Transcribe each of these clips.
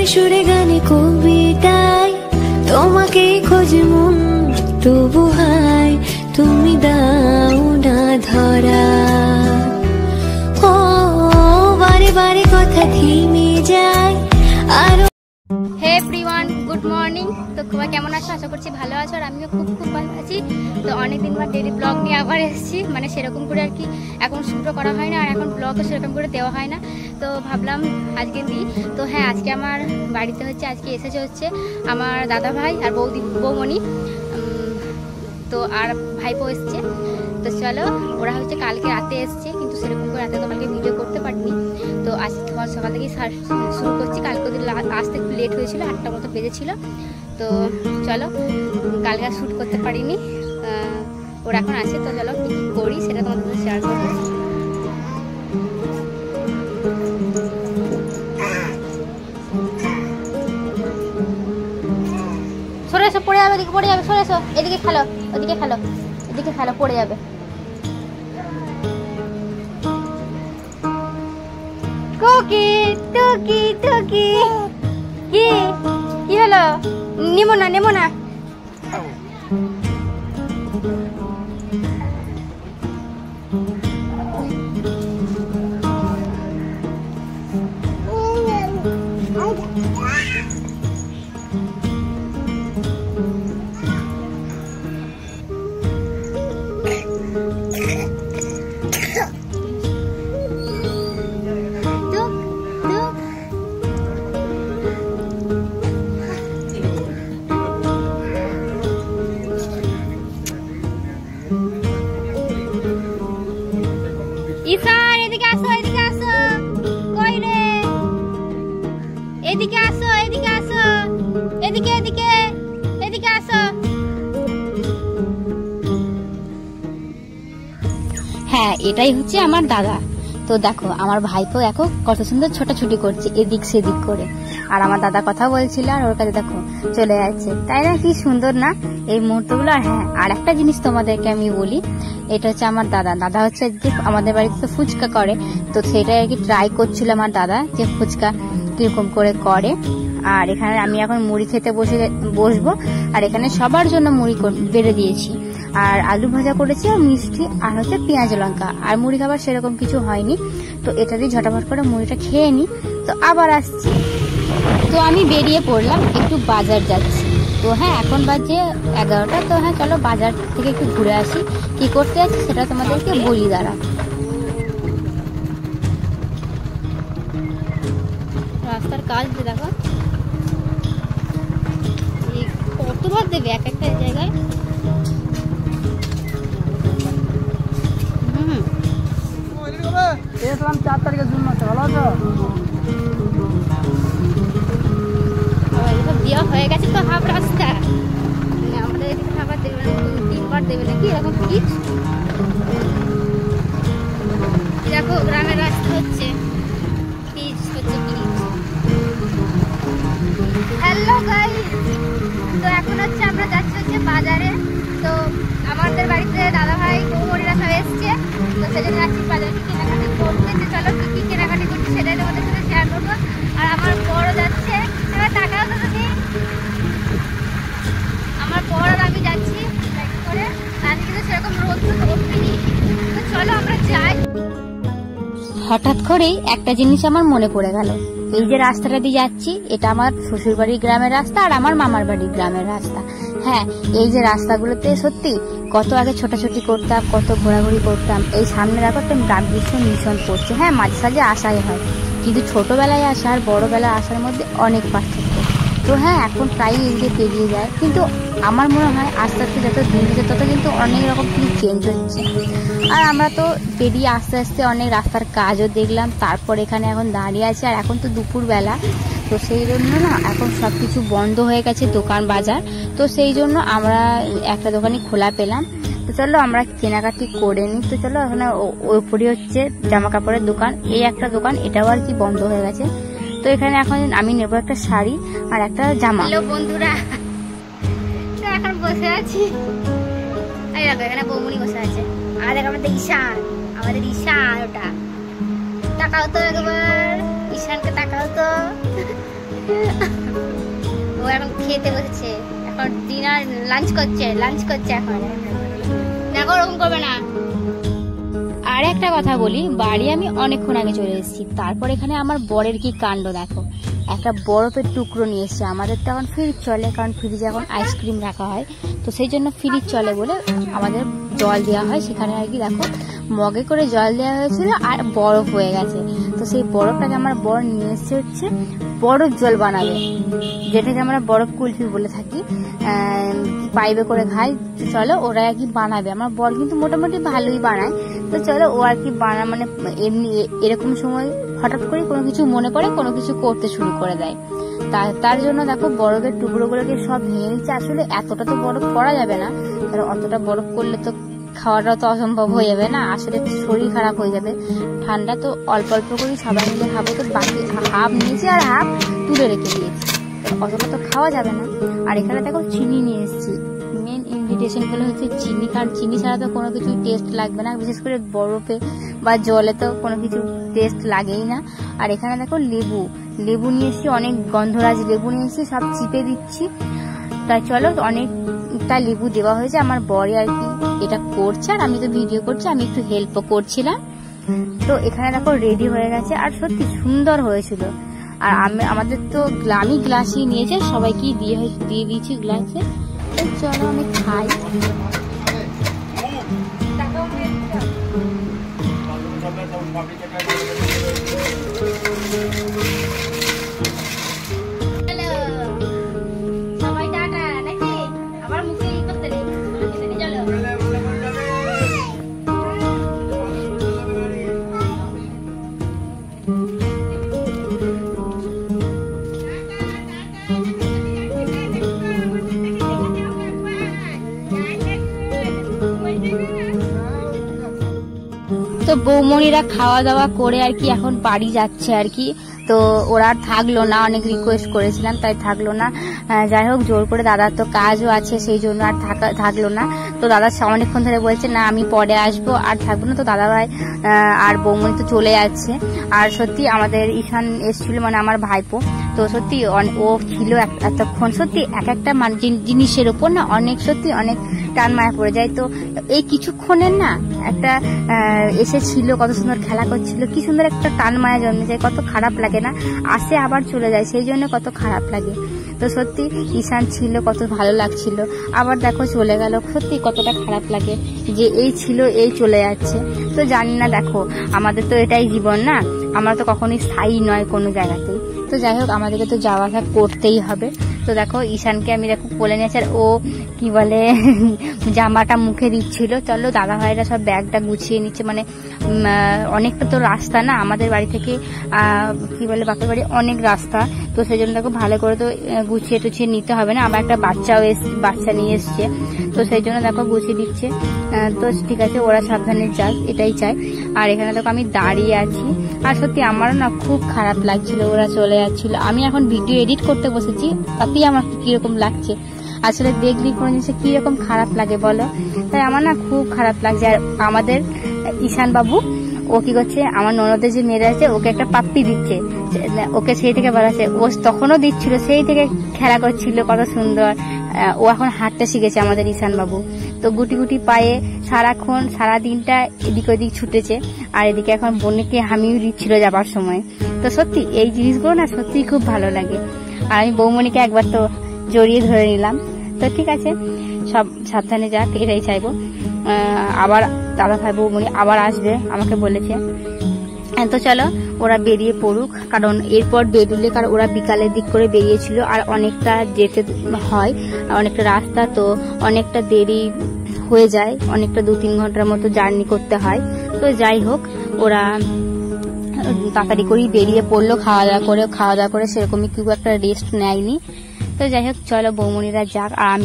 সুরে সুরে গানে কবিতায় তোমাকে খোঁজে মন, তবু হায় তুমি দাও না ধরা। ও বারে বারে কথা থেমে যায় আরো। Hey everyone, good morning. তো তোমরা কেমন আছো? আশা করছি ভালো আছো, আর আমিও খুব খুব ভালো আছি। তো অনেকদিন পর ডেইলি ব্লগ নিয়ে আবার এসেছি, মানে সেরকম করে আর কি এখন শুরু করা হয় না, আর এখন ব্লগও সেরকম করে দেওয়া হয় না, তো ভাবলাম আজকে দিই। তো হ্যাঁ, আজকে আমার বাড়িতে হচ্ছে, আজকে এসেছে হচ্ছে আমার দাদা ভাই আর বৌমণি, তো আর ভাইপো এসছে। তো চলো, ওরা হচ্ছে কালকে রাতে এসছে, কিন্তু সেরকম করে রাতে তোমাকে ভিডিও করতে পারিনি। তো আজ তোমার সকাল থেকেই শুরু করছি। কালকে ওদের আসতে একটু লেট হয়েছিল, 8টা মতো বেজেছিল। তো চলো, কালকে আর শ্যুট করতে পারিনি, ওরা এখন আছে। তো চলো কী কী করি সেটা তোমাদের সাথে শেয়ার করবো। সরে এসো, পড়ে যাবে, এদিকে পড়ে যাবে, সরে এসো, এদিকে খেলো, ওদিকে খেলো, এদিকে খেলো, পড়ে যাবে। টুকি টুকি টুকি, কি কি হলো? নেমো না, নেমো না। ঈশান, এদিকে আসো, এদিকে আসো। কই রে? এদিকে আসো, এদিকে আসো, এদিকে এদিকে এদিকে আসো। হ্যাঁ, এটাই হচ্ছে আমার দাদা। তো দেখো, আমার ভাইপো দেখো কত সুন্দর ছোটাছুটি করছে এদিক সেদিক করে, আর আমার দাদা কথা বলছিল, আর ওর কাছে দেখো চলে যাচ্ছে। তাই না? কি সুন্দর না এই মুহূর্তগুলো। আর হ্যাঁ, আর একটা জিনিস তোমাদেরকে আমি বলি, এটা হচ্ছে আমার দাদা হচ্ছে যে আমাদের বাড়িতে তো ফুচকা করে, তো সেটাই আর কি ট্রাই করছিল আমার দাদা, যে ফুচকা কিরকম করে করে। আর এখানে আমি এখন মুড়ি খেতে বসবো, আর এখানে সবার জন্য মুড়ি বেড়ে দিয়েছি, আর আলু ভাজা করেছি, আর মিষ্টি, আর হচ্ছে পেঁয়াজ লঙ্কা। আর মুড়ি খাবার সেরকম কিছু হয়নি, তো এটা দিয়ে ঝটাফট করে মুড়িটা খেয়ে নি, তো আবার আসছি। তো আমি বেরিয়ে পড়লাম, একটু বাজার যাচ্ছি। তো হ্যাঁ, এখন বাজে 11টা। তো হ্যাঁ চলো, বাজার থেকে একটু ঘুরে আসি। কি করতে যাচ্ছি সেটা তোমাদেরকে বলি, দাঁড়া। রাস্তার কাজ দেখো, কতবার দেবে এক একটা জায়গায়। এসলাম 4 তারিখে জুন মাসে। ভালো আছো? দেওয়া হয়ে গেছে তো হাফ রাস্তা, আমাদের এদিকে খাবার দেবে না, 2-3 বার দেবে নাকি এরকম পিচ। দেখো গ্রামের রাস্তা হচ্ছে পিচ, হচ্ছে পিচ। হ্যালো গাইস, তো এখন হচ্ছে আমরা যাচ্ছি হচ্ছে বাজারে। তো আমাদের বাড়িতে দাদা ভাই বৌমণিরা সব এসছে, তো সেজন্য যাচ্ছি বাজারে কেনাকাটি করতে। যে চলো কি কি কেনাকাটি করছি সেটাই তোমাদের সাথে শেয়ার করবো। আর আমার বড় যাচ্ছে, এবার টাকাও তো তুমি, আমার বড় আর আমি যাচ্ছি বাইক করে। আজকে কিন্তু সেরকম রোদ তো ওঠেনি, তো চলো আমরা যাই। হঠাৎ করেই একটা জিনিস আমার মনে পড়ে গেল। এই যে রাস্তাটা দিয়ে যাচ্ছি, এটা আমার শ্বশুর বাড়ির গ্রামের রাস্তা, আর আমার মামার বাড়ির গ্রামের রাস্তা। হ্যাঁ, এই যে রাস্তাগুলোতে সত্যি কত আগে ছোটাছুটি করতাম, কত ঘোরাঘুরি করতাম। এই সামনে দেখো একটা গ্রাম মিশন পড়ছে। হ্যাঁ, মাঝে সাঝে আসাই হয়, কিন্তু ছোটবেলায় আসা আর বড়বেলায় আসার মধ্যে অনেক পার্থক্য। তো হ্যাঁ, এখন প্রায় এই যে পেরিয়ে যায়, কিন্তু আমার মনে হয় আস্তে আস্তে যত দিন যাচ্ছে তত কিন্তু অনেক রকম কিছু চেঞ্জ হচ্ছে। আর আমরা তো পেরিয়ে আস্তে আস্তে অনেক রাস্তার কাজও দেখলাম, তারপর এখানে এখন দাঁড়িয়ে আছে। আর এখন তো দুপুরবেলা, তো সেই জন্য না এখন সব কিছু বন্ধ হয়ে গেছে, দোকান বাজার। তো সেই জন্য আমরা একটা দোকানই খোলা পেলাম। তো চলো আমরা কেনাকাটি করে নিই। তো চলো, ওখানে ওপরে হচ্ছে জামা কাপড়ের দোকান, এই একটা দোকান, এটাও আর কি বন্ধ হয়ে গেছে। তো এখানে এখন আমি নেবো একটা শাড়ি আর একটা জামা। হ্যালো বন্ধুরা, তো এখন বসে আছি, এই দেখো এখানে বৌমণি বসে আছে, আর দেখ আমাদের ঈশান, ওটা তাকাও তো একবার, ঈশানকে তাকাও তো। খেতে বসেছে, এখন ডিনার লাঞ্চ করছে এখন। দেখো ওরকম করবে না। আর একটা কথা বলি, বাড়ি আমি অনেকক্ষণ আগে চলে এসেছি, তারপর এখানে আমার বরের কি কাণ্ড দেখো, একটা বরফের টুকরো নিয়ে এসছে। আমাদের তো এখন ফ্রিজ চলে, কারণ ফ্রিজে এখন আইসক্রিম রাখা হয়, তো সেই জন্য ফ্রিজ চলে বলে আমাদের জল দেওয়া হয় সেখানে আর কি। দেখো মগে করে জল দেওয়া হয়েছিল আর বরফ হয়ে গেছে, তো সেই বরফটাকে আমার বর নিয়ে এসছে হচ্ছে বরফ জল বানাবে, যেটাকে আমরা বরফ কুলফি বলে থাকি, পাইপে করে খাই। চলো ওরা আর কি বানাবে, আমার বর কিন্তু মোটামুটি ভালোই বানায়, তো চলো ও আর কি মানে এমনি এরকম সময় হঠাৎ করে কোনো কিছু মনে করে কোনো কিছু করতে শুরু করে দেয়। তার জন্য দেখো বরফের টুকরোগুলোকে সব ভেঙে নিচ্ছে। আসলে এতটা তো বরফ করা যাবে না, কারণ অতটা বরফ করলে তো খাওয়াটা তো অসম্ভব হয়ে যাবে না, আসলে শরীর খারাপ হয়ে যাবে। ঠান্ডা তো অল্প অল্প করে সবাই মিলে খাবো, তো বাকি হাফ নিয়েছি আর হাফ তুলে রেখে দিয়েছি, অতটা তো খাওয়া যাবে না। আর এখানে দেখো চিনি নিয়ে এসেছি, মেন ইনগ্রিডিয়েন্ট গুলো হচ্ছে চিনি, কারণ চিনি ছাড়া তো কোনো কিছু টেস্ট লাগবে না, বিশেষ করে বরফে বা জলে তো কোনো কিছু টেস্ট লাগেই না। আর এখানে দেখো লেবু নিয়ে এসেছি, অনেক গন্ধরাজ লেবু নিয়ে এসেছি, সব চিপে দিচ্ছি। তাই চলো অনেকটা লেবু দেওয়া হয়েছে, আমার বরে আর কি এটা করছে আর আমি তো ভিডিও করছি, আমি একটু হেল্পও করছিলাম। তো এখানে দেখো রেডি হয়ে গেছে, আর সত্যি সুন্দর হয়েছিল। আর আমাদের তো আমি গ্লাসই নিয়েছে, সবাইকে দিয়ে দিয়েছি গ্লাসে। চলো আমি খাই। সবাই টাটা নাকি আবার মুখে করতে নেই, চলো। তো বৌমনিরা খাওয়া দাওয়া করে আর কি এখন বাড়ি যাচ্ছে আর কি, তো ওরা থাকলো না, অনেক রিকোয়েস্ট করেছিলাম তাই থাকলো না। যাই হোক জোর করে, দাদার তো কাজও আছে সেই জন্য আর থাকলো না। তো দাদা অনেকক্ষণ ধরে বলছে না আমি পরে আসবো, আর থাকবো না। তো দাদা ভাই আর বৌমনি তো চলে যাচ্ছে। আর সত্যি আমাদের ঈশান এসেছিল, মানে আমার ভাইপো, তো সত্যি ও ছিল এতক্ষণ, সত্যি এক একটা জিনিসের উপর না অনেক সত্যি অনেক টান মায়া পড়ে যায়। তো এই কিছুক্ষণের না একটা এসেছিল, কত সুন্দর খেলা করছিল, কি সুন্দর একটা টান মায়া জন্মে যায়, কত খারাপ লাগে না, আসে আবার চলে যায়, সেই জন্য কত খারাপ লাগে। তো সত্যি ঈশান ছিল, কত ভালো লাগছিল, আবার দেখো চলে গেল, সত্যি কতটা খারাপ লাগে যে এই ছিল এই চলে যাচ্ছে। তো জানি না, দেখো আমাদের তো এটাই জীবন না, আমরা তো কখনোই স্থায়ী নয় কোনো জায়গাতেই। তো যাই হোক আমাদেরকে তো যাওয়া আসা করতেই হবে। তো দেখো ঈশানকে আমি দেখো কোলে নিয়েছি, আর ও কি বলে জামাটা মুখে দিচ্ছিল। চলো দাদা ভাইরা সব ব্যাগটা গুছিয়ে নিচ্ছে, মানে অনেকটা তো রাস্তা না আমাদের বাড়ি থেকে, কি বলে বাপের বাড়ি অনেক রাস্তা, তো সেই জন্য দেখো ভালো করে তো গুছিয়ে টুছিয়ে নিতে হবে না। আমার একটা বাচ্চা নিয়ে এসছে, তো সেই জন্য দেখো গুছিয়ে দিচ্ছে। তো ঠিক আছে, ওরা সাবধানে যাক এটাই চাই। আর এখানে দেখো আমি দাঁড়িয়ে আছি, আর সত্যি আমারও না খুব খারাপ লাগছিল, ওরা চলে যাচ্ছিল। আমি এখন ভিডিও এডিট করতে বসেছি, তাতেই আমার কিরকম লাগছে, আসলে দেখলি কোনো জিনিসে কিরকম খারাপ লাগে বলো, তাই আমার না খুব খারাপ লাগছে। আর আমাদের ঈশান বাবু ও কি করছে, আমার ননদের যে মেয়েরা আছে ওকে একটা পাপ্পি দিচ্ছে, ওকে সেই থেকে বাড়াচ্ছে, ও তখনও দিচ্ছিল, সেই থেকে খেলা করছিল, কত সুন্দর। ও এখন হাঁটতে শিখেছে আমাদের ঈশান বাবু, তো গুটি গুটি পায়ে সারাক্ষণ সারা দিনটা এদিক ওদিক ছুটেছে, আর এদিকে এখন বোনকে হামিও দিচ্ছিল যাবার সময়। তো সত্যি এই জিনিসগুলো না সত্যি খুব ভালো লাগে। আর আমি বৌমনিকে একবার তো জড়িয়ে ধরে নিলাম। তো ঠিক আছে, সব সাবধানে যাক এটাই চাইবো। আবার দাদা ভাই বৌমনি আবার আসবে আমাকে বলেছে। তো চলো ওরা বেরিয়ে পড়ুক, কারণ এরপর বেরুলে, কারণ ওরা বিকালের দিক করে বেরিয়েছিল, আর অনেকটা যেতে হয়, অনেকটা রাস্তা, তো অনেকটা দেরি হয়ে যায়, অনেকটা 2-3 ঘন্টার মতো জার্নি করতে হয়। তো যাই হোক ওরা তাড়াতাড়ি করেই বেরিয়ে পড়লো, খাওয়া দাওয়া করে সেরকমই খুব একটা রেস্ট নেয়নি। তো যাই হোক চলো বৌমনিরা যাক। আর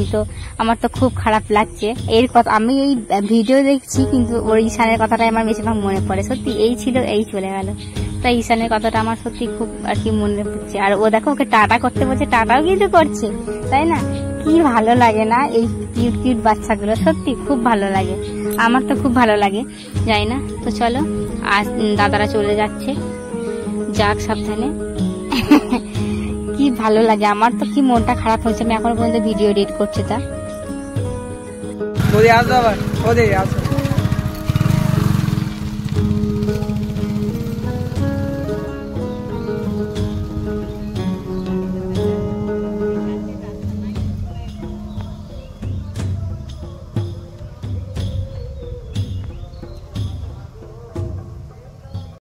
আমার তো খুব খারাপ লাগছে এর কথা, আমি এই ভিডিও দেখছি কিন্তু ওর ঈশানের কথাটাই আমার বেশিরভাগ মনে পড়ে, সত্যি এই ছিল এই চলে গেল। তাই ঈশানের কথাটা আমার সত্যি খুব আর কি মনে পড়ছে। আর ও দেখো ওকে টাটা করতে বলছে, টাটাও কিন্তু করছে, তাই না? কি ভালো লাগে না এই কিউট কিউট বাচ্চাগুলো, সত্যি খুব ভালো লাগে, আমার তো খুব ভালো লাগে, যাই না। তো চলো আজ দাদারা চলে যাচ্ছে, যাক সাবধানে। কি ভালো ভালো লাগে। আমার তো কি মনটা খারাপ হয়েছে, আমি এখনো পর্যন্ত ভিডিও এডিট করছি। তা ওদের আসো আবার, ওদের আসো।